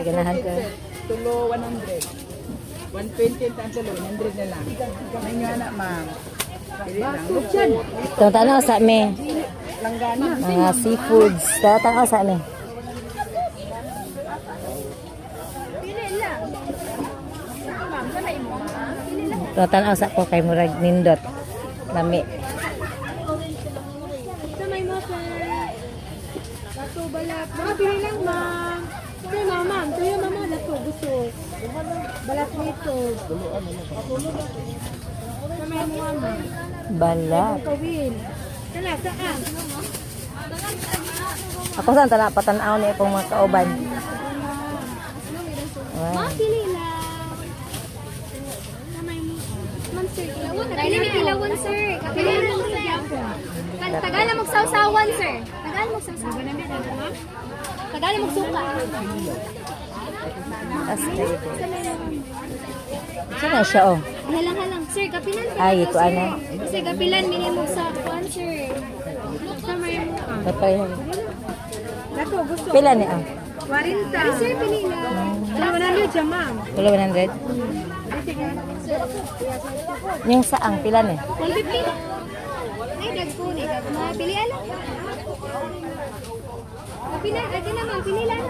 ganahan ko. Tulo 100. 120 ang tulo, 100 na lang. Ngayon nga na, ma'am. Pili lang. Lutyan. Tanaw sa me. Langgana. Mga seafoods. Tanaw sa me. Tanaw sa ko kay murag nindot. Lami. Sa may mapa. Dato balat. Mga pili lang, ma'am. Kaya ma'am. Kaya mama, dato gusto. Balat nito. Sa may mga, ma'am. Balat. Kawin. Tala, saan? Ako saan tanaw patanaw ni akong mga kauban. Wow. Pili lang. Sa may ma'am, sir. Pili ni kilawan, sir. Pili lang, sir. Tagala magsawsawan, sir. Tagala magsawsawan. Tagala magsuka. Saan na siya oh? Halang-halang. Sir, kapilan. Ay, ito ano? Sir, kapilan. Minimum sa kuwan, sir. Sa may Ba't pa yun? Dato, gusto. Pila ni ah? 40. Pero sir, pili lang. Alam mo na niyo dyan, ma'am. Wala 100? Yung saang pila ni? 150. Ay, dagko ni. Pili alam. Kapilan. Ate naman, pili lang.